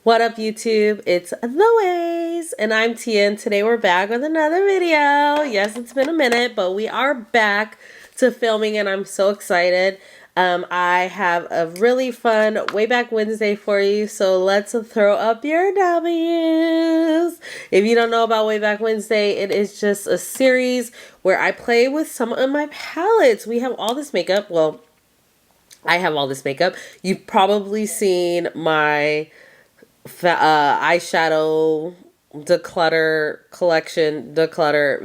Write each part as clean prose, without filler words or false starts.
What up, YouTube? It's The Ways, and I'm Tia, and today we're back with another video. Yes, it's been a minute, but we are back to filming, and I'm so excited. I have a really fun Way Back Wednesday for you, so let's throw up your W's. If you don't know about Way Back Wednesday, it is just a series where I play with some of my palettes. We have all this makeup. Well, I have all this makeup. You've probably seen my eyeshadow declutter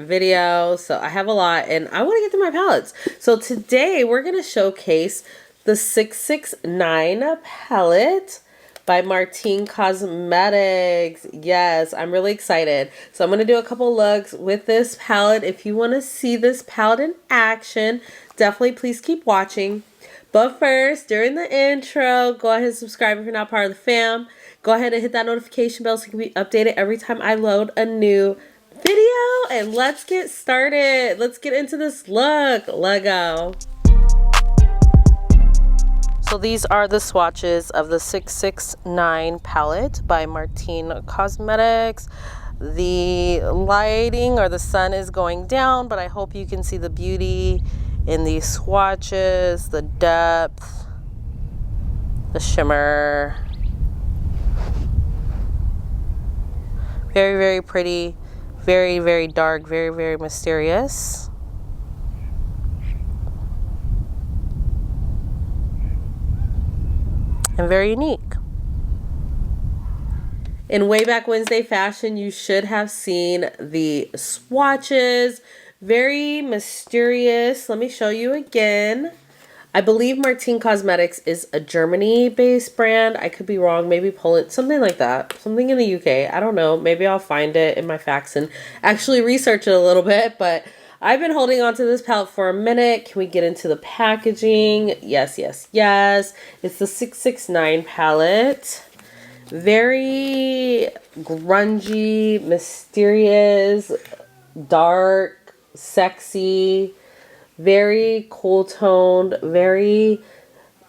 video. So I have a lot and I want to get to my palettes. So today we're going to showcase the 669 palette by Martine Cosmetics. Yes, I'm really excited. So I'm going to do a couple looks with this palette. If you want to see this palette in action, definitely please keep watching. But first, during the intro, go ahead and subscribe if you're not part of the fam. Go ahead and hit that notification bell so you can be updated every time I load a new video. And let's get started. Let's get into this look. Lego. So these are the swatches of the 669 palette by Martine Cosmetics. The lighting or the sun is going down, but I hope you can see the beauty in these swatches, the depth, the shimmer. Very, very pretty, very, very dark, very, very mysterious. And very unique. In Way Back Wednesday fashion, you should have seen the swatches. Very mysterious. Let me show you again. I believe Martine Cosmetics is a Germany-based brand. I could be wrong. Maybe Poland. Something like that. Something in the UK. I don't know. Maybe I'll find it in my facts and actually research it a little bit. But I've been holding on to this palette for a minute. Can we get into the packaging? Yes, yes, yes. It's the 669 palette. Very grungy, mysterious, dark, sexy, very cool toned, very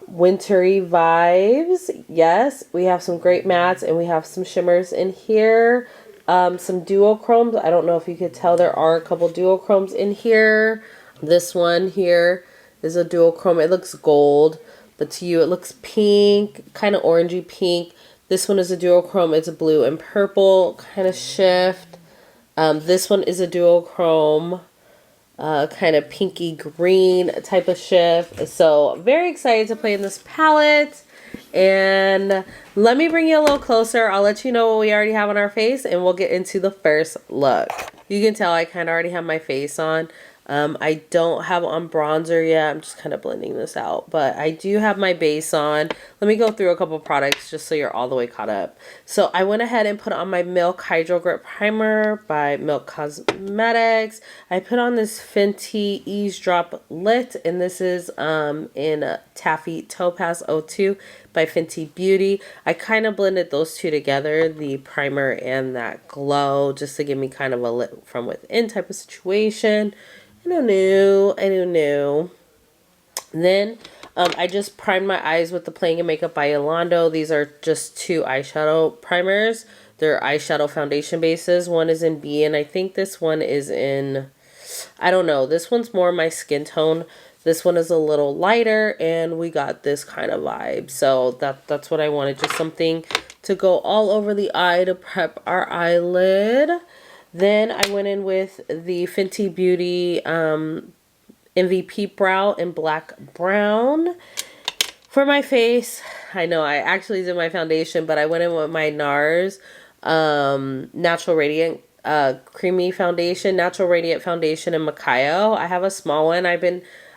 wintry vibes. Yes, we have some great mattes and we have some shimmers in here. Some duochromes. I don't know if you could tell, there are a couple duochromes in here. This one here is a duochrome. It looks gold, but to you it looks pink, kind of orangey pink. This one is a duochrome. It's a blue and purple kind of shift. This one is a duochrome. Kind of pinky green type of shift. So very excited to play in this palette. And let me bring you a little closer. I'll let you know what we already have on our face and we'll get into the first look. You can tell I kind of already have my face on. I don't have on bronzer yet. I'm just kind of blending this out. But I do have my base on. Let me go through a couple products just so you're all the way caught up. So I went ahead and put on my Milk Hydro Grip Primer by Milk Cosmetics. I put on this Fenty Eavesdrop Lit. And this is in Taffy Topaz 02 by Fenty Beauty. I kind of blended those two together, the primer and that glow, just to give me kind of a lit from within type of situation. I don't know. Then I just primed my eyes with the Playing in Makeup by Yolando. These are just two eyeshadow primers. They're eyeshadow foundation bases. One is in B and I think this one is in, I don't know. This one's more my skin tone. This one is a little lighter and we got this kind of vibe. So that's what I wanted. Just something to go all over the eye to prep our eyelid. Then I went in with the Fenty Beauty MVP Brow in Black Brown. For my face, I know I actually did my foundation, but I went in with my NARS Natural Radiant Creamy Foundation, Natural Radiant Foundation in Macayo. I have a small one. I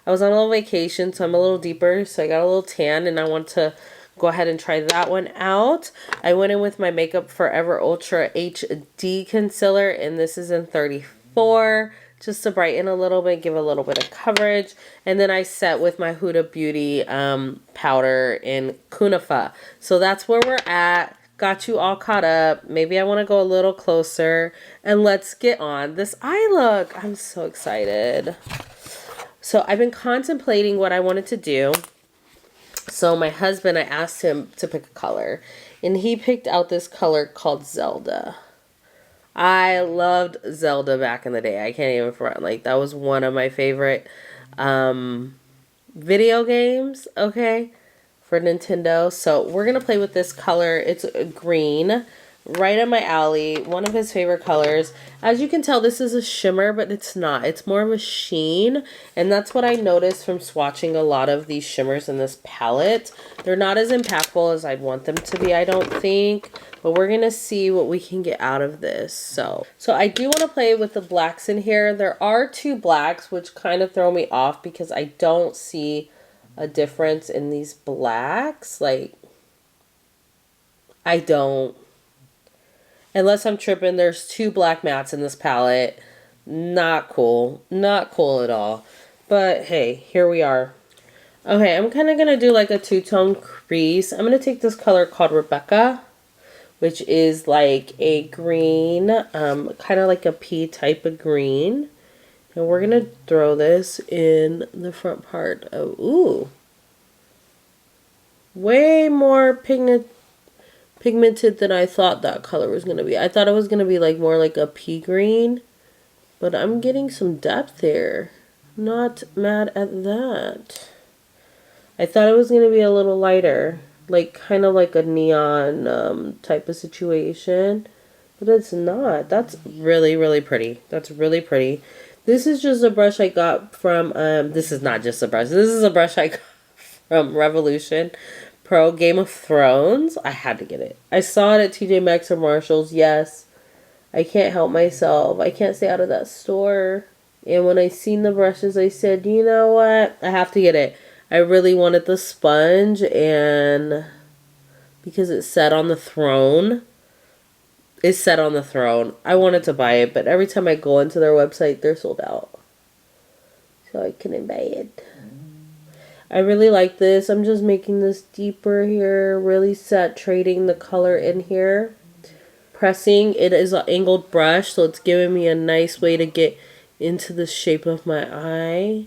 was on a little vacation, so I'm a little deeper, so I got a little tan, and I want to go ahead and try that one out. I went in with my Makeup Forever Ultra HD Concealer, and this is in 34, just to brighten a little bit, give a little bit of coverage. And then I set with my Huda Beauty powder in Kunafa. So that's where we're at. Got you all caught up. Maybe I want to go a little closer, and let's get on this eye look. I'm so excited. So I've been contemplating what I wanted to do. So my husband, I asked him to pick a color, And he picked out this color called Zelda. I loved Zelda back in the day. I can't even front. Like, that was one of my favorite video games, okay, for Nintendo. So we're going to play with this color. It's green, right up my alley. One of his favorite colors. As you can tell, this is a shimmer, but it's not. It's more of a sheen. And that's what I noticed from swatching a lot of these shimmers in this palette. They're not as impactful as I'd want them to be, I don't think. But we're going to see what we can get out of this. So I do want to play with the blacks in here. There are two blacks, which kind of throw me off because I don't see a difference in these blacks. Like, I don't. Unless I'm tripping, there's two black mattes in this palette. Not cool. Not cool at all. But hey, here we are. Okay, I'm kind of going to do like a two-tone crease. I'm going to take this color called Rebecca, which is like a green, kind of like a pea type of green. And we're going to throw this in the front part of, ooh, way more pigmented than I thought that color was going to be. I thought it was going to be like more like a pea green, but I'm getting some depth there. Not mad at that. I thought it was going to be a little lighter, like kind of like a neon type of situation, but it's not. That's really, really pretty. That's really pretty. This is just a brush I got from, this is not just a brush. This is a brush I got from Revolution Pro Game of Thrones. I had to get it. I saw it at TJ Maxx or Marshall's. Yes, I can't help myself. I can't stay out of that store. And when I seen the brushes, I said, you know what? I have to get it. I really wanted the sponge, and because it sat on the throne, I wanted to buy it, but every time I go into their website, they're sold out. So I couldn't buy it. I really like this. I'm just making this deeper here, really saturating the color in here. Pressing. It is an angled brush, so it's giving me a nice way to get into the shape of my eye.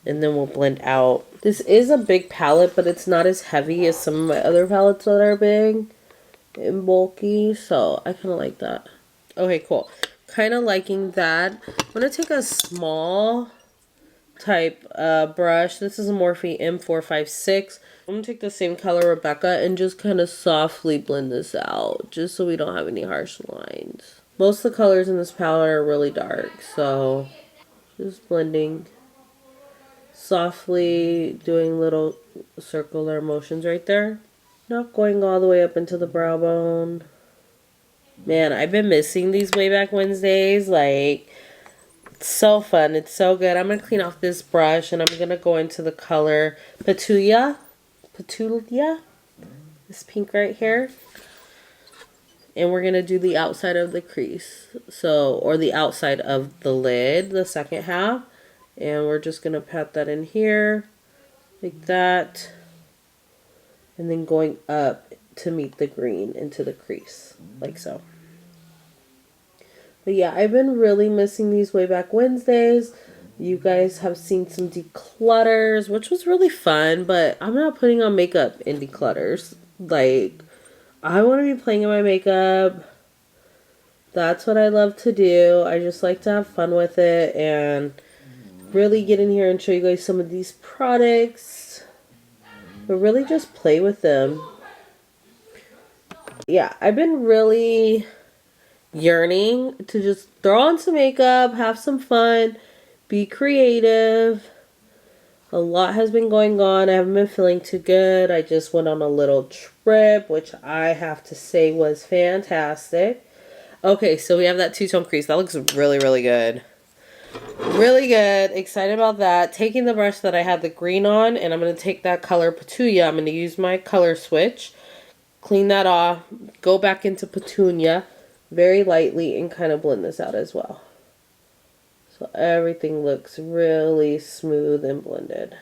And then we'll blend out. This is a big palette, but it's not as heavy as some of my other palettes that are big and bulky. So I kind of like that. Okay, cool. Kind of liking that. I'm going to take a small type brush. This is a Morphe M456. I'm going to take the same color Rebecca and just kind of softly blend this out, just so we don't have any harsh lines. Most of the colors in this palette are really dark, so just blending softly, doing little circular motions right there. Not going all the way up into the brow bone. Man, I've been missing these Way Back Wednesdays. Like, it's so fun. It's so good. I'm going to clean off this brush, and I'm going to go into the color Petulia. This pink right here. And we're going to do the outside of the crease. So, or the outside of the lid, the second half. And we're just going to pat that in here, like that. And then going up to meet the green into the crease, like so. But yeah, I've been really missing these Way Back Wednesdays. You guys have seen some declutters, which was really fun, but I'm not putting on makeup in declutters. Like, I want to be playing in my makeup. That's what I love to do. I just like to have fun with it and really get in here and show you guys some of these products. But really just play with them. Yeah, I've been really yearning to just throw on some makeup, have some fun, be creative. A lot has been going on. I haven't been feeling too good. I just went on a little trip, which I have to say was fantastic. Okay, so we have that two-tone crease. That looks really, really good. Really good. Excited about that. Taking the brush that I had the green on, and I'm going to take that color Petunia. I'm going to use my color switch. Clean that off. Go back into Petunia very lightly and kind of blend this out as well. So everything looks really smooth and blended.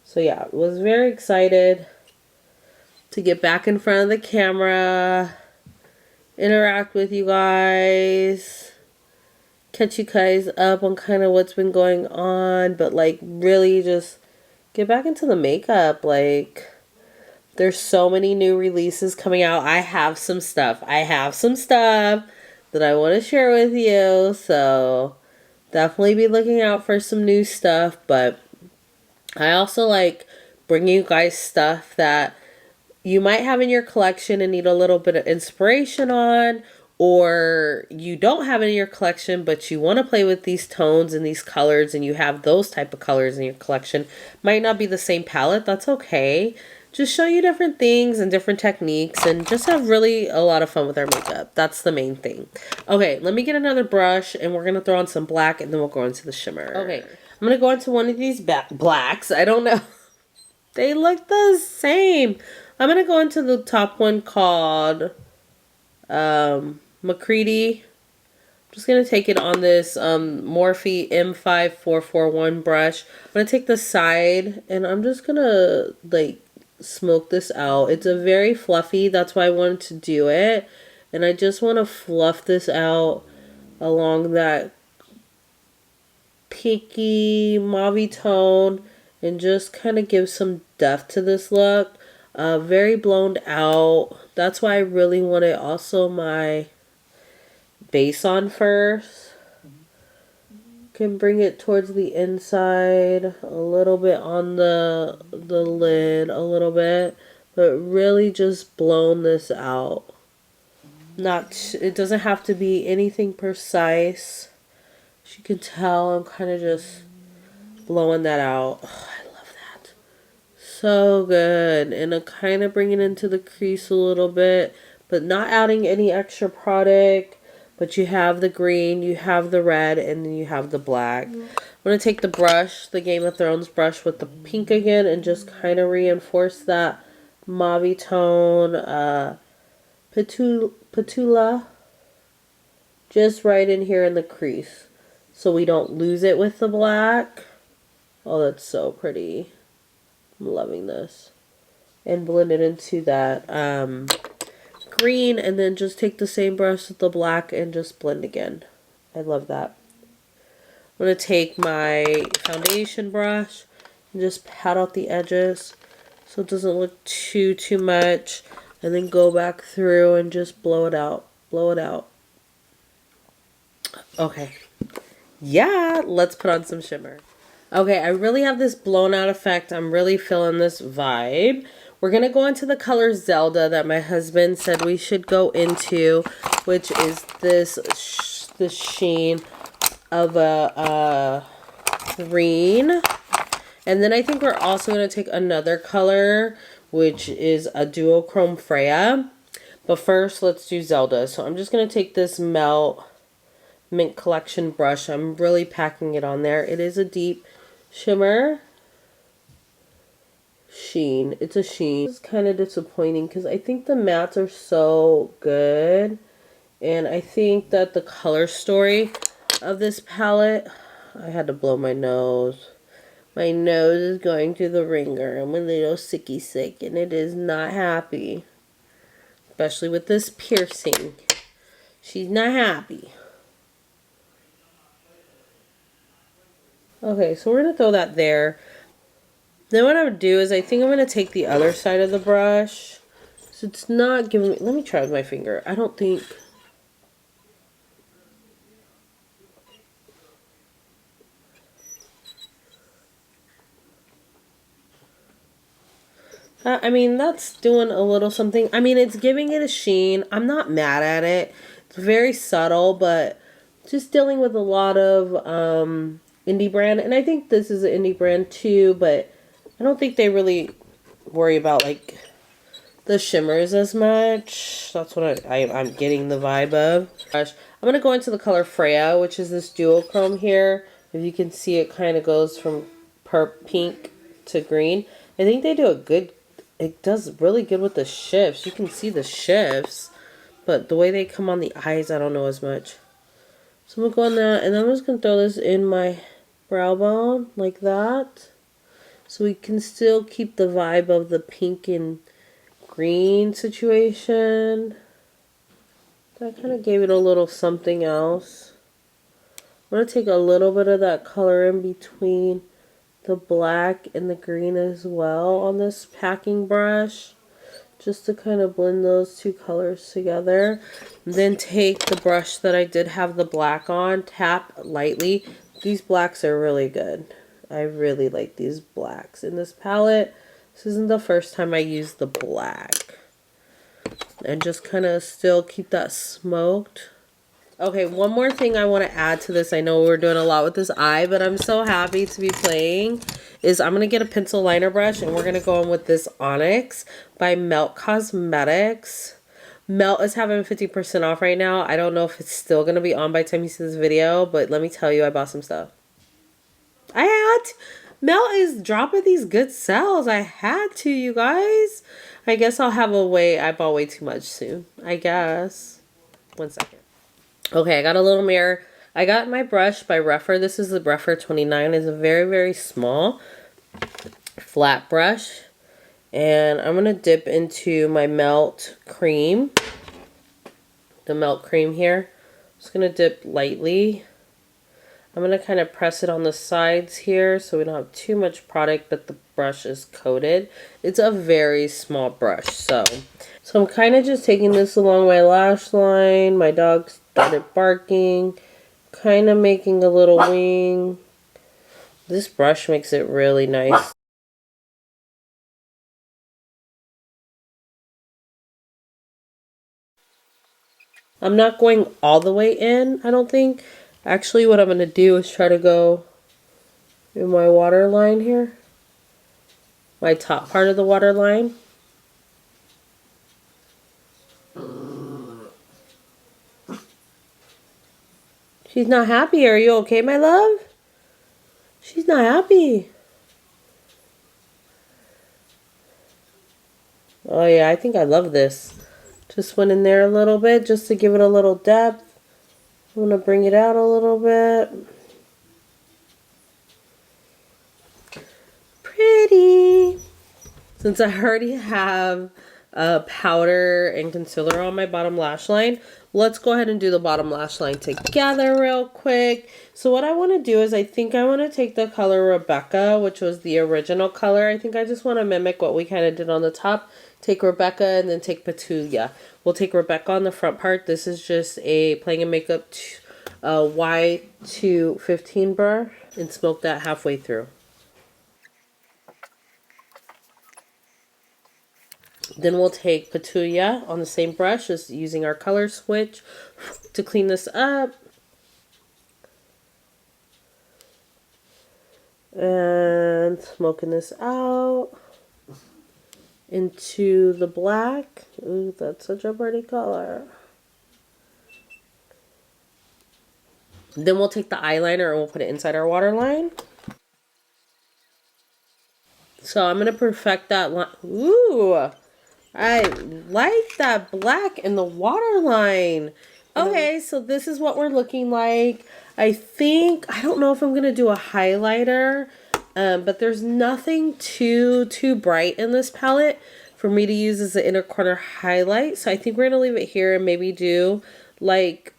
So yeah, was very excited to get back in front of the camera, interact with you guys, catch you guys up on kind of what's been going on, but like really just get back into the makeup. Like, There's so many new releases coming out. I have some stuff. That I want to share with you. So definitely be looking out for some new stuff. But I also like bringing you guys stuff that you might have in your collection and need a little bit of inspiration on, or you don't have it in your collection but you want to play with these tones and these colors and you have those type of colors in your collection. Might not be the same palette, that's okay. Just show you different things and different techniques and just have really a lot of fun with our makeup. That's the main thing. Okay, let me get another brush and we're going to throw on some black and then we'll go into the shimmer. Okay, I'm going to go into one of these blacks. I don't know. They look the same. I'm going to go into the top one called McCready. I'm just going to take it on this Morphe M5441 brush. I'm going to take the side and I'm just going to like smoke this out. It's a very fluffy, that's why I wanted to do it. And I just want to fluff this out along that pinky mauve tone and just kind of give some depth to this look. Very blown out. That's why I really wanted also my base on first. Can bring it towards the inside, a little bit on the lid, a little bit, but really just blown this out. It doesn't have to be anything precise. As you can tell, I'm kind of just blowing that out. Oh, I love that. So good. And I'm kind of bringing it into the crease a little bit, but not adding any extra product. But you have the green, you have the red, and then you have the black. I'm going to take the brush, the Game of Thrones brush with the pink again, and just kind of reinforce that mauve tone, patula, just right in here in the crease, so we don't lose it with the black. Oh, that's so pretty. I'm loving this. And blend it into that green, and then just take the same brush with the black and just blend again. I love that. I'm going to take my foundation brush and just pat out the edges so it doesn't look too much, and then go back through and just blow it out. Blow it out. Okay. Yeah, let's put on some shimmer. Okay, I really have this blown out effect. I'm really feeling this vibe. We're going to go into the color Zelda that my husband said we should go into, which is this sheen of a green. And then I think we're also going to take another color, which is a duochrome Freya. But first, let's do Zelda. So I'm just going to take this Mint Collection brush. I'm really packing it on there. It is a deep shimmer. Sheen. It's a sheen. It's kind of disappointing because I think the mattes are so good, and I think that the color story of this palette, I had to blow my nose. My nose is going through the ringer. I'm a little sicky sick and it is not happy, especially with this piercing. She's not happy. Okay, so we're gonna throw that there. Then what I would do is I think I'm going to take the other side of the brush. So it's not giving me... Let me try with my finger. I don't think... I mean, that's doing a little something. I mean, it's giving it a sheen. I'm not mad at it. It's very subtle, but just dealing with a lot of indie brand. And I think this is an indie brand too, but I don't think they really worry about like the shimmers as much. That's what I'm getting the vibe of. I'm going to go into the color Freya, which is this duochrome here. If you can see, it kind of goes from pink to green. I think they do it does really good with the shifts. You can see the shifts, but the way they come on the eyes, I don't know as much. So I'm going to go on that, and I'm just going to throw this in my brow bone like that. So we can still keep the vibe of the pink and green situation. That kind of gave it a little something else. I'm going to take a little bit of that color in between the black and the green as well on this packing brush. just to kind of blend those two colors together. Then take the brush that I did have the black on, tap lightly. These blacks are really good. I really like these blacks in this palette. This isn't the first time I used the black. And just kind of still keep that smoked. Okay, one more thing I want to add to this. I know we're doing a lot with this eye, but I'm so happy to be playing. Is I'm going to get a pencil liner brush and we're going to go in with this Onyx by Melt Cosmetics. Melt is having 50% off right now. I don't know if it's still going to be on by the time you see this video, but let me tell you, I bought some stuff. Melt is dropping these good sales. I had to, you guys. I guess I'll have a way. I bought way too much soon, I guess. 1 second. Okay, I got a little mirror. I got my brush by Reffer. This is the Reffer 29. It's a very, very small flat brush. And I'm going to dip into my Melt cream. The Melt cream here. Just going to dip lightly. I'm going to kind of press it on the sides here so we don't have too much product, but the brush is coated. It's a very small brush. So I'm kind of just taking this along my lash line. My dog started barking. Kind of making a little wing. This brush makes it really nice. I'm not going all the way in, I don't think. Actually, what I'm going to do is try to go in my waterline here. My top part of the waterline. She's not happy. Are you okay, my love? She's not happy. Oh yeah, I think I love this. Just went in there a little bit just to give it a little depth. I'm going to bring it out a little bit. Pretty. Since I already have powder and concealer on my bottom lash line, let's go ahead and do the bottom lash line together real quick. So what I want to do is I think I want to take the color Rebecca, which was the original color. I think I just want to mimic what we kind of did on the top. Take Rebecca and then take Petulia. We'll take Rebecca on the front part. This is just a Playing in Makeup Y215 brush and smoke that halfway through. Then we'll take Petulia on the same brush, just using our color switch to clean this up. And smoking this out into the black. Ooh, that's such a pretty color. Then we'll take the eyeliner and we'll put it inside our waterline. So I'm going to perfect that line. Ooh, I like that black in the waterline. Okay, so this is what we're looking like. I don't know if I'm going to do a highlighter, but there's nothing too bright in this palette for me to use as an inner corner highlight. So I think we're going to leave it here and maybe do like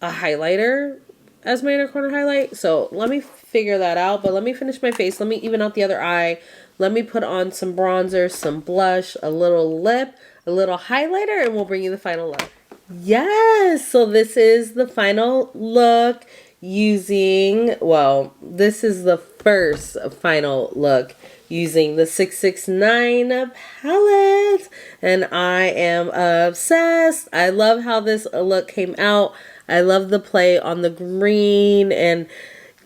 a highlighter as my inner corner highlight. So let me figure that out, but let me finish my face. Let me even out the other eye. Let me put on some bronzer, some blush, a little lip, a little highlighter, and we'll bring you the final look. Yes, so this is the final look using, well, this is the first final look using the 669 palette, and I am obsessed. I love how this look came out. I love the play on the green, and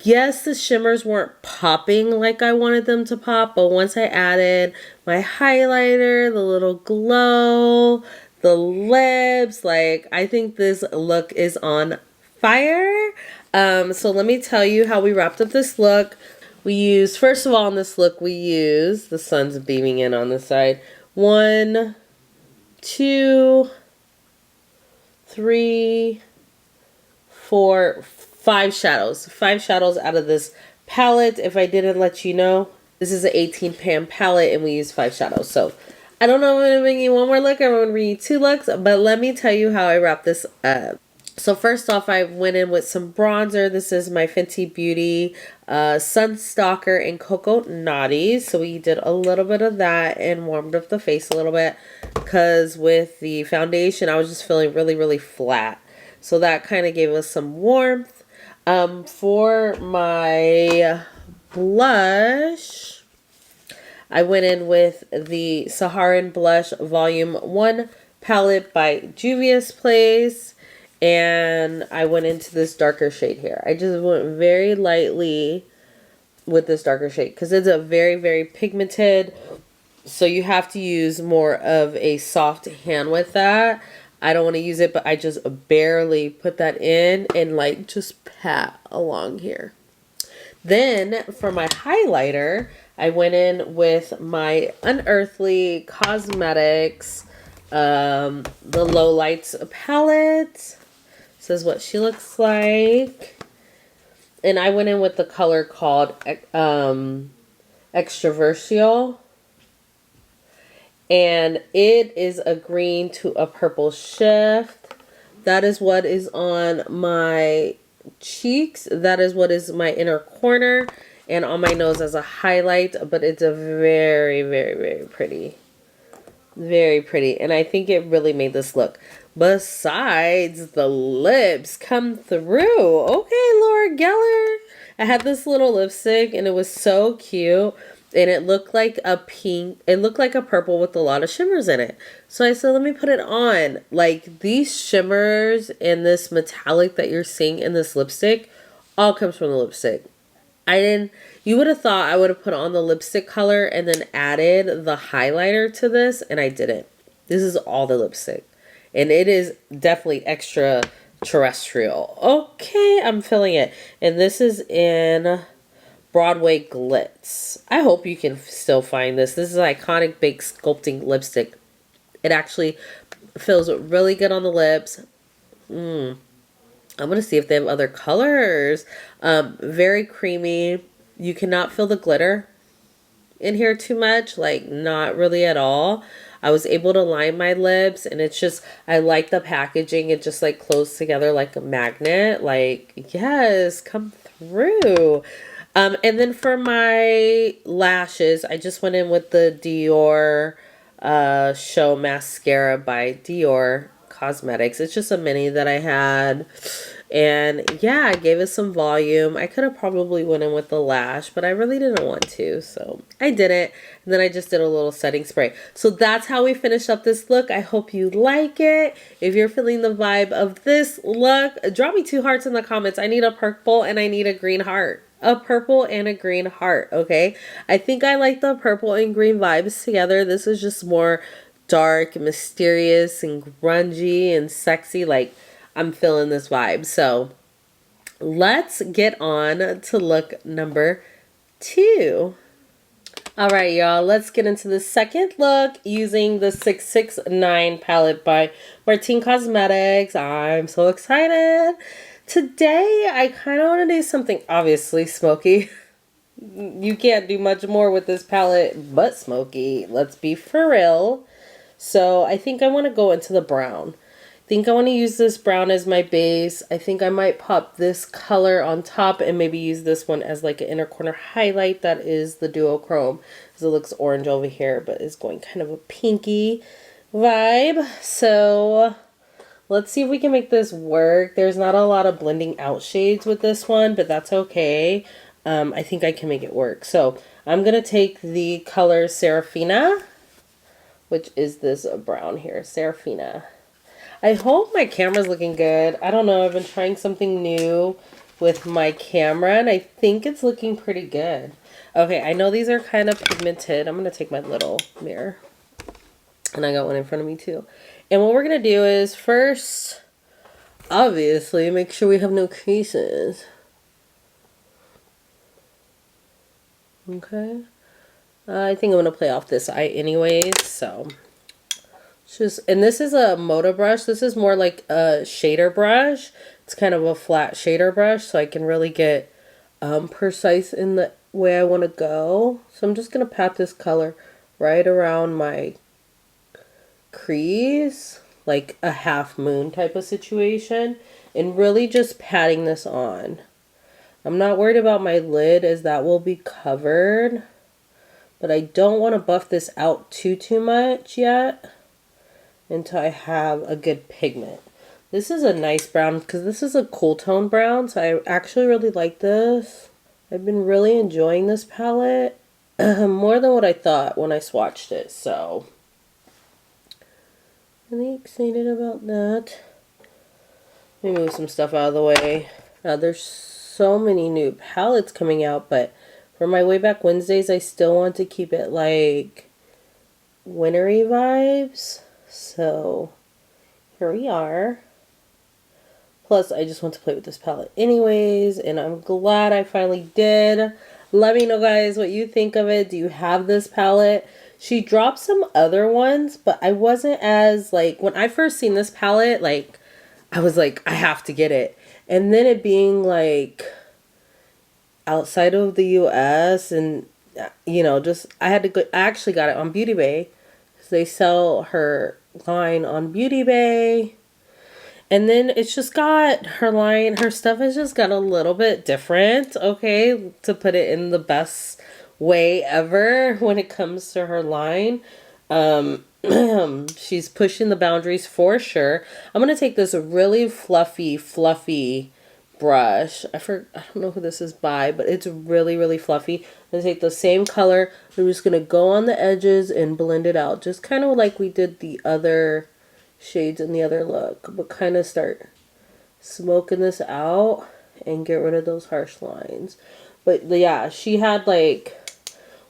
yes, the shimmers weren't popping like I wanted them to pop, but once I added my highlighter, the little glow, the lips, like I think this look is on fire. So let me tell you how we wrapped up this look. We used, first of all, in this look, we used, the sun's beaming in on this side, 1, 2, 3, 4, 5 shadows. 5 shadows out of this palette. If I didn't let you know, this is an 18 pan palette and we use 5 shadows. So I don't know if I'm going to bring you one more look or I'm going to bring you 2 looks, but let me tell you how I wrap this up. So first off, I went in with some bronzer. This is my Fenty Beauty Sunstalker in Cocoa Naughty. So we did a little bit of that and warmed up the face a little bit. Because with the foundation, I was just feeling really, really flat. So that kind of gave us some warmth. For my blush, I went in with the Saharan Blush Volume 1 palette by Juvia's Place. And I went into this darker shade here. I just went very lightly with this darker shade because it's a very, very pigmented. So you have to use more of a soft hand with that. I don't want to use it, but I just barely put that in and like just pat along here. Then for my highlighter, I went in with my Unearthly Cosmetics, the Low Lights palette. This is what she looks like. And I went in with the color called Extroversial. And it is a green to a purple shift. That is what is on my cheeks. That is what is my inner corner. And on my nose as a highlight. But it's a very, very, very pretty. Very pretty. And I think it really made this look. Besides, the lips come through. Okay, Laura Geller. I had this little lipstick and it was so cute. And it looked like a pink. It looked like a purple with a lot of shimmers in it. So I said, let me put it on. Like these shimmers and this metallic that you're seeing in this lipstick all comes from the lipstick. You would have thought I would have put on the lipstick color and then added the highlighter to this. And I didn't. This is all the lipstick. And it is definitely extra terrestrial. Okay, I'm feeling it. And this is in Broadway Glitz. I hope you can still find this. This is an iconic big sculpting lipstick. It actually feels really good on the lips. I'm going to see if they have other colors. Very creamy. You cannot feel the glitter in here too much. Like, not really at all. I was able to line my lips, and it's just, I like the packaging. It just like closed together like a magnet. Like, yes, come through. And then for my lashes, I just went in with the Dior Show Mascara by Dior Cosmetics. It's just a mini that I had. And yeah, I gave it some volume. I could have probably went in with the lash, but I really didn't want to. So I didn't. And then I just did a little setting spray. So that's how we finished up this look. I hope you like it. If you're feeling the vibe of this look, drop me 2 hearts in the comments. I need a purple and I need a green heart. A purple and a green heart, okay? I think I like the purple and green vibes together. This is just more dark, mysterious, and grungy and sexy. Like, I'm feeling this vibe. So let's get on to look number 2. All right, y'all, let's get into the second look using the 669 palette by Martine Cosmetics. I'm so excited. Today, I kind of want to do something obviously smoky. You can't do much more with this palette but smoky. Let's be for real. So I think I want to go into the brown. I think I want to use this brown as my base. I think I might pop this color on top and maybe use this one as like an inner corner highlight. That is the duochrome. Because it looks orange over here, but it's going kind of a pinky vibe. So let's see if we can make this work. There's not a lot of blending out shades with this one, but that's okay. I think I can make it work. So I'm going to take the color Serafina, which is this brown here, Serafina. I hope my camera's looking good. I don't know. I've been trying something new with my camera, and I think it's looking pretty good. Okay, I know these are kind of pigmented. I'm going to take my little mirror. And I got one in front of me, too. And what we're going to do is first, obviously, make sure we have no creases. Okay. I think I'm going to play off this eye anyways, so and this is a Moda brush. This is more like a shader brush. It's kind of a flat shader brush, so I can really get precise in the way I want to go. So I'm just going to pat this color right around my crease, like a half moon type of situation. and really just patting this on. I'm not worried about my lid as that will be covered, but I don't want to buff this out too much yet until I have a good pigment. This is a nice brown because this is a cool tone brown, so I actually really like this. I've been really enjoying this palette more than what I thought when I swatched it, so really excited about that. Let me move some stuff out of the way. There's so many new palettes coming out, but for my Way Back Wednesdays, I still want to keep it like wintry vibes. So here we are. Plus, I just want to play with this palette anyways, and I'm glad I finally did. Let me know, guys, what you think of it. Do you have this palette? She dropped some other ones, but I wasn't as, like, when I first seen this palette, like, I was like, I have to get it. And then it being, like, outside of the US and, you know, just, I had to go, I actually got it on Beauty Bay. They sell her line on Beauty Bay. And then it's just got her line, her stuff has just got a little bit different, okay, to put it in the best way ever when it comes to her line. She's pushing the boundaries for sure. I'm going to take this really fluffy brush. I don't know who this is by, but it's really fluffy. I'm going to take the same color. I'm just going to go on the edges and blend it out. Just kind of like we did the other shades in the other look, but kind of start smoking this out and get rid of those harsh lines. But yeah, she had like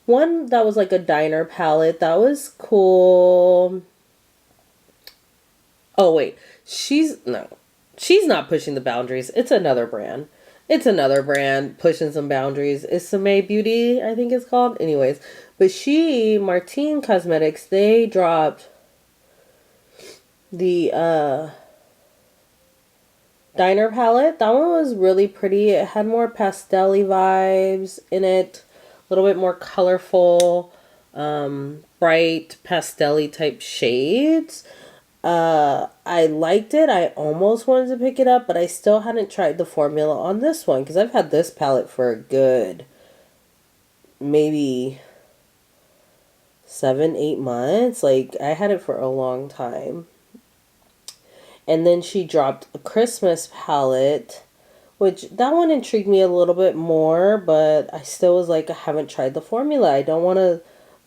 one that was like a diner palette. That was cool. Oh wait, she's not pushing the boundaries. It's another brand. It's another brand pushing some boundaries. It's May Beauty, I think it's called. Anyways, but Martine Cosmetics, they dropped the diner palette. That one was really pretty. It had more pastel-y vibes in it, a little bit more colorful, bright pastel-y type shades. I liked it. I almost wanted to pick it up, but I still hadn't tried the formula on this one because I've had this palette for a good maybe 7-8 months. Like, I had it for a long time. And then she dropped a Christmas palette, which that one intrigued me a little bit more, but I still was like, I haven't tried the formula. I don't want to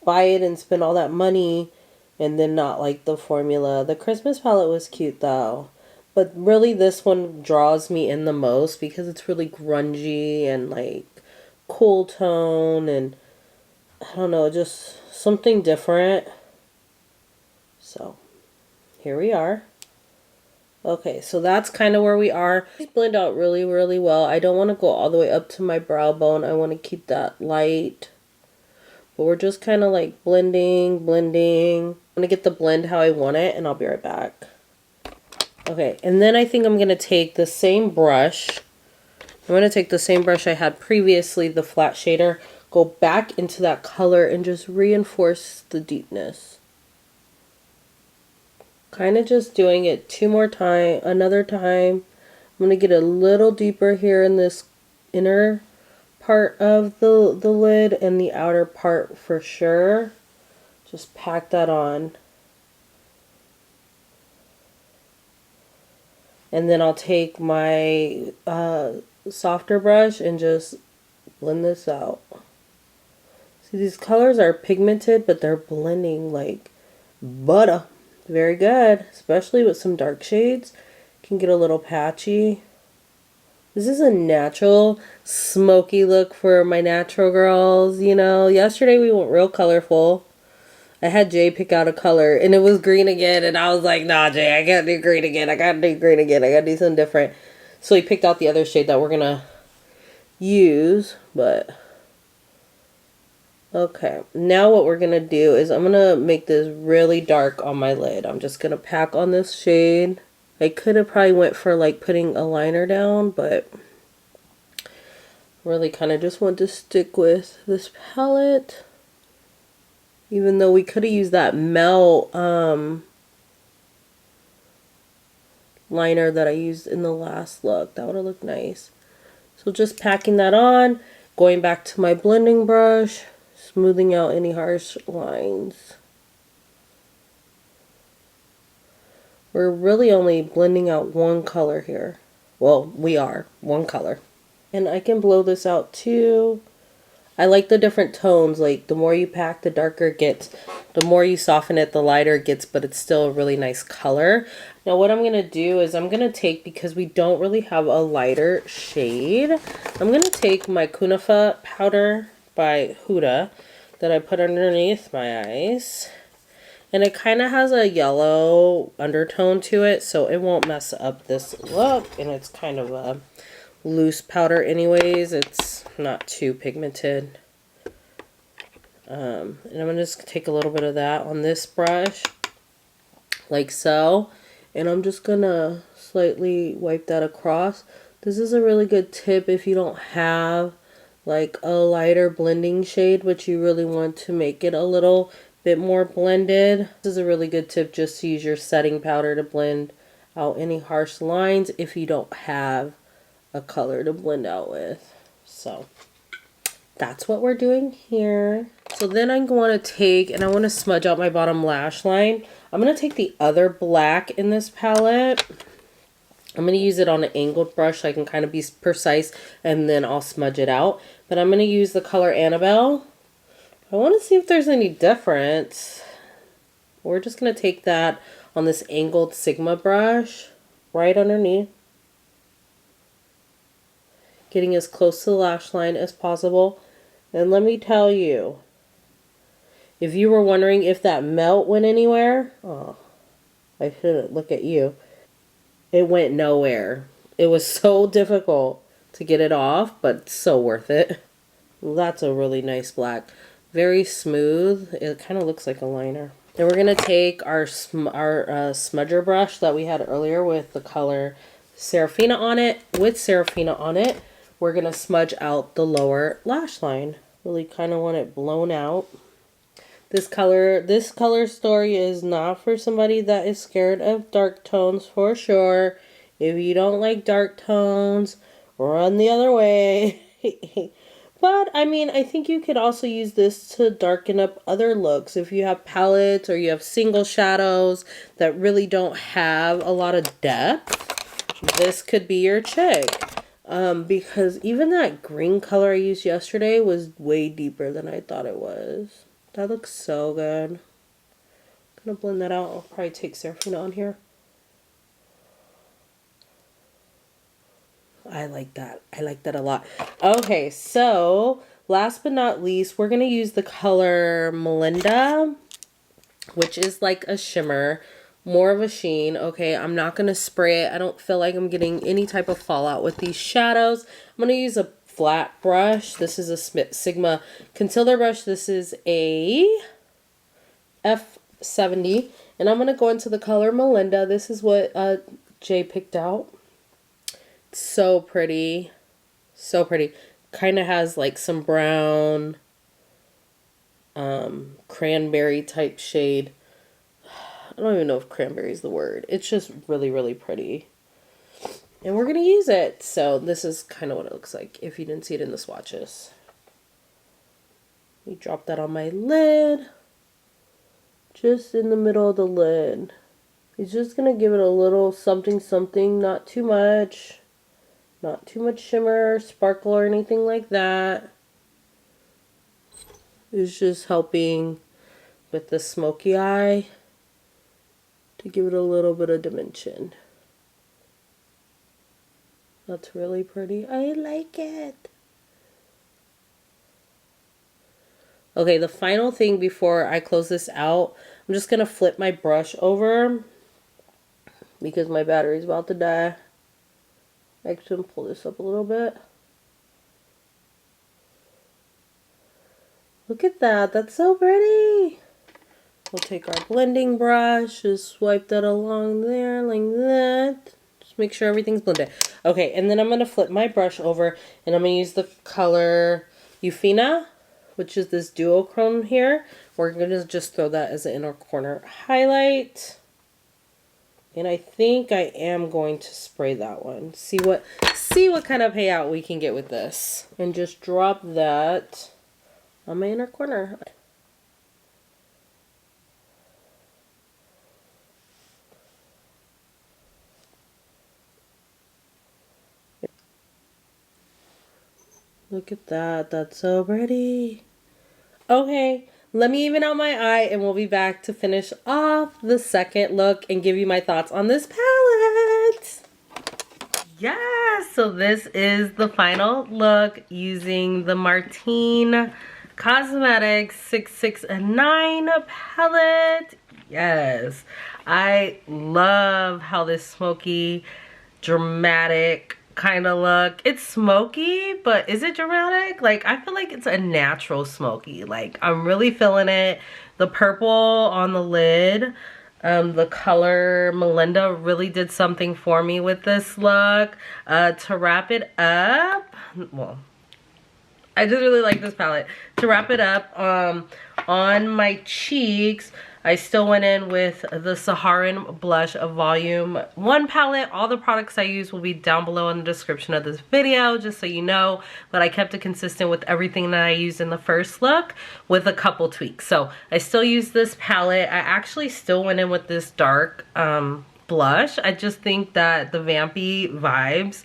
buy it and spend all that money and then not like the formula. The Christmas palette was cute though, but really this one draws me in the most because it's really grungy and like cool tone and I don't know, just something different. So here we are. Okay, so that's kind of where we are. Blend out really well. I don't want to go all the way up to my brow bone. I want to keep that light. But we're just kind of like blending. I'm going to get the blend how I want it, and I'll be right back. Okay, and then I think I'm going to take the same brush. I'm going to take the same brush I had previously, the flat shader, go back into that color and just reinforce the deepness. Kind of just doing it another time. I'm going to get a little deeper here in this inner part of the lid and the outer part for sure. Just pack that on. And then I'll take my softer brush and just blend this out. See, these colors are pigmented, but they're blending like butter. Very good, especially with some dark shades. Can get a little patchy. This is a natural smoky look for my natural girls, you know. Yesterday we went real colorful. I had Jay pick out a color and it was green again and I was like, nah Jay, I gotta do green again. I gotta do something different. So he picked out the other shade that we're gonna use, but okay, now what we're going to do is I'm going to make this really dark on my lid. I'm just going to pack on this shade. I could have probably went for like putting a liner down, but really kind of just want to stick with this palette. Even though we could have used that melt liner that I used in the last look. That would have looked nice. So just packing that on, going back to my blending brush, smoothing out any harsh lines. We're really only blending out one color here. Well, we are. One color. And I can blow this out too. I like the different tones. Like, the more you pack, the darker it gets. The more you soften it, the lighter it gets, but it's still a really nice color. Now, what I'm going to do is I'm going to take, because we don't really have a lighter shade, I'm going to take my Kunafa powder by Huda that I put underneath my eyes. And it kind of has a yellow undertone to it, so it won't mess up this look. And it's kind of a loose powder anyways. It's not too pigmented. And I'm going to just take a little bit of that on this brush, like so. And I'm just going to slightly wipe that across. This is a really good tip if you don't have like a lighter blending shade, but you really want to make it a little bit more blended. This is a really good tip, just to use your setting powder to blend out any harsh lines if you don't have a color to blend out with. So that's what we're doing here. So then I'm going to take, and I want to smudge out my bottom lash line. I'm going to take the other black in this palette. I'm going to use it on an angled brush so I can kind of be precise, and then I'll smudge it out. But I'm going to use the color Annabelle. I want to see if there's any difference. We're just going to take that on this angled Sigma brush right underneath, getting as close to the lash line as possible. And let me tell you, if you were wondering if that melt went anywhere, oh, I shouldn't look at you. It went nowhere. It was so difficult to get it off, but so worth it. That's a really nice black. Very smooth. It kind of looks like a liner. Then we're going to take our smudger brush that we had earlier with the color Serafina on it. With Serafina on it, we're going to smudge out the lower lash line. Really kind of want it blown out. This color story is not for somebody that is scared of dark tones, for sure. If you don't like dark tones, run the other way. But, I mean, I think you could also use this to darken up other looks. If you have palettes or you have single shadows that really don't have a lot of depth, this could be your chick. Because even that green color I used yesterday was way deeper than I thought it was. That looks so good. I'm going to blend that out. I'll probably take Serafina on here. I like that. I like that a lot. Okay, so last but not least, we're going to use the color Melinda, which is like a shimmer, more of a sheen. Okay, I'm not going to spray it. I don't feel like I'm getting any type of fallout with these shadows. I'm going to use a flat brush. This is a Sigma concealer brush. This is a F70. And I'm going to go into the color Melinda. This is what Jay picked out. So pretty. So pretty. Kind of has like some brown cranberry type shade. I don't even know if cranberry is the word. It's just really, really pretty. And we're going to use it. So this is kind of what it looks like if you didn't see it in the swatches. We drop that on my lid. Just in the middle of the lid. It's just going to give it a little something, something. Not too much. Not too much shimmer, sparkle, or anything like that. It's just helping with the smoky eye to give it a little bit of dimension. That's really pretty. I like it. Okay, the final thing before I close this out, I'm just going to flip my brush over because my battery's about to die. I can pull this up a little bit. Look at that. That's so pretty. We'll take our blending brush, just swipe that along there like that. Just make sure everything's blended. Okay, and then I'm going to flip my brush over and I'm going to use the color Eufina, which is this duochrome here. We're going to just throw that as an inner corner highlight. And I think I am going to spray that one. See what kind of payout we can get with this. And just drop that on my inner corner. Look at that. That's so pretty. Okay, let me even out my eye and we'll be back to finish off the second look and give you my thoughts on this palette. Yeah, so this is the final look using the Martine Cosmetics 669 palette. Yes, I love how this smoky, dramatic kind of look. It's smoky, but is it dramatic? Like, I feel like it's a natural smoky. Like, I'm really feeling it. The purple on the lid, the color Melinda really did something for me with this look. To wrap it up, well, I just really like this palette. To wrap it up, on my cheeks, I still went in with the Saharan Blush of Volume 1 palette. All the products I use will be down below in the description of this video, just so you know. But I kept it consistent with everything that I used in the first look with a couple tweaks. So I still use this palette. I actually still went in with this dark blush. I just think that the vampy vibes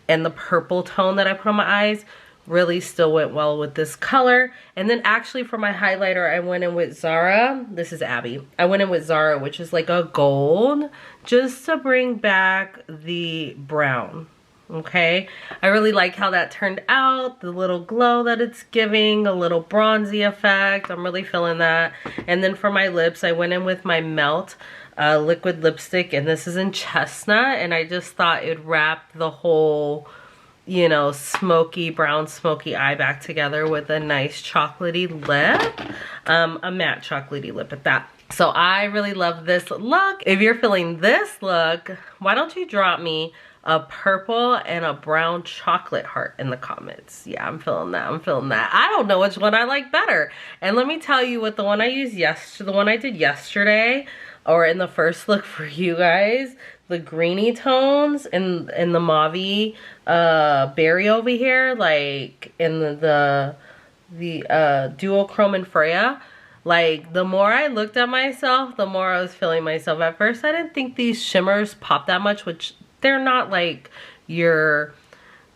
and the purple tone that I put on my eyes really still went well with this color. And then actually for my highlighter, I went in with Zara. This is Abby. I went in with Zara, which is like a gold, just to bring back the brown. Okay, I really like how that turned out, the little glow that it's giving, a little bronzy effect. I'm really feeling that. And then for my lips, I went in with my Melt liquid lipstick, and this is in Chestnut, and I just thought it'd wrap the whole, you know, smoky, brown smoky eye back together with a nice chocolatey lip, a matte chocolatey lip at that. So I really love this look. If you're feeling this look, why don't you drop me a purple and a brown chocolate heart in the comments. Yeah, I'm feeling that. I'm feeling that. I don't know which one I like better. And let me tell you what the one I used yesterday, the one I did yesterday, or in the first look for you guys, the greeny tones and the mauve berry over here, like in the duochrome and Freya. Like, the more I looked at myself, the more I was feeling myself. At first, I didn't think these shimmers pop that much, which they're not like your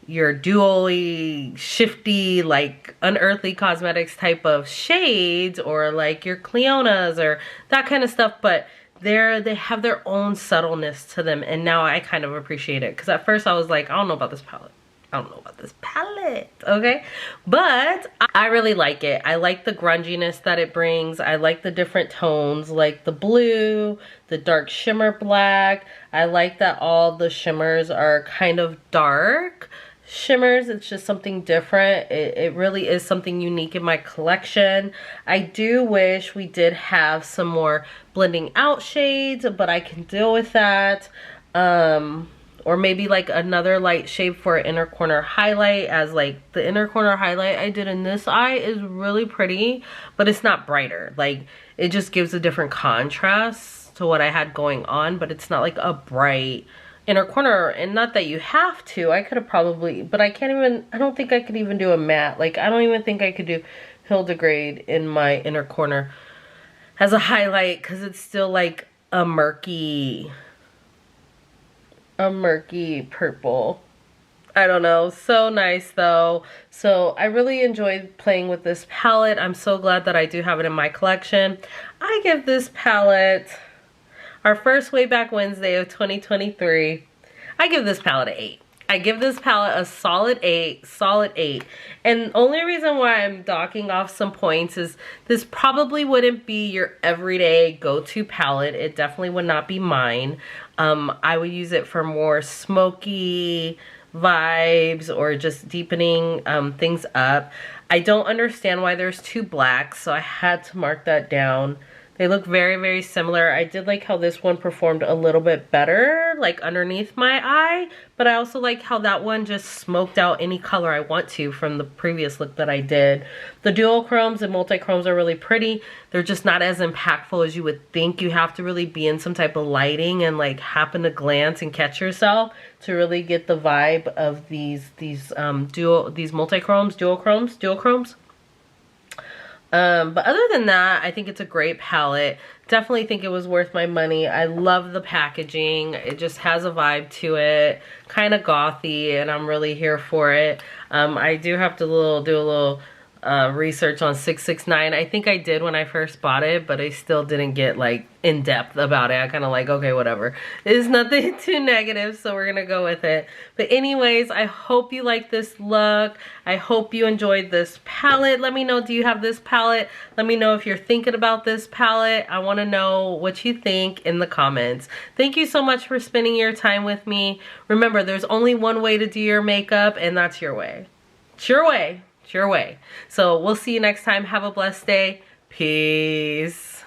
dually shifty, like unearthly cosmetics type of shades, or like your Cleonas or that kind of stuff, but they have their own subtleness to them, and now I kind of appreciate it. Because at first I was like, I don't know about this palette. I don't know about this palette, okay? But I really like it. I like the grunginess that it brings. I like the different tones, like the blue, the dark shimmer black. I like that all the shimmers are kind of dark shimmers. It's just something different. It really is something unique in my collection. I do wish we did have some more blending out shades, but I can deal with that. Or maybe like another light shade for an inner corner highlight, as like the inner corner highlight I did in this eye is really pretty, but it's not brighter. Like, it just gives a different contrast to what I had going on, but it's not like a bright inner corner. And not that you have to. I could have probably, but I don't think I could even do a matte. Like, I don't even think I could do Hildegrade in my inner corner as a highlight, because it's still like a murky purple. I don't know. So nice though. So I really enjoyed playing with this palette. I'm so glad that I do have it in my collection. I give this palette, our first Way Back Wednesday of 2023, I give this palette an 8. I give this palette a solid 8, solid 8. And the only reason why I'm docking off some points is this probably wouldn't be your everyday go-to palette. It definitely would not be mine. I would use it for more smoky vibes or just deepening things up. I don't understand why there's 2 blacks, so I had to mark that down They look very, very similar. I did like how this one performed a little bit better, like underneath my eye, but I also like how that one just smoked out any color I want to from the previous look that I did. The dual chromes and multi-chromes are really pretty. They're just not as impactful as you would think. You have to really be in some type of lighting and like happen to glance and catch yourself to really get the vibe of these multi-chromes, dual chromes. But other than that, I think it's a great palette. Definitely think it was worth my money. I love the packaging. It just has a vibe to it. Kind of gothy, and I'm really here for it. I do have to do a little research on 669. I think I did when I first bought it, but I still didn't get like in depth about it. I kind of like, okay, whatever. It's nothing too negative, so we're gonna go with it. But anyways, I hope you like this look. I hope you enjoyed this palette. Let me know, do you have this palette? Let me know if you're thinking about this palette. I want to know what you think in the comments. Thank you so much for spending your time with me. Remember, there's only one way to do your makeup, and that's your way. It's your way. It's your way. So we'll see you next time. Have a blessed day. Peace.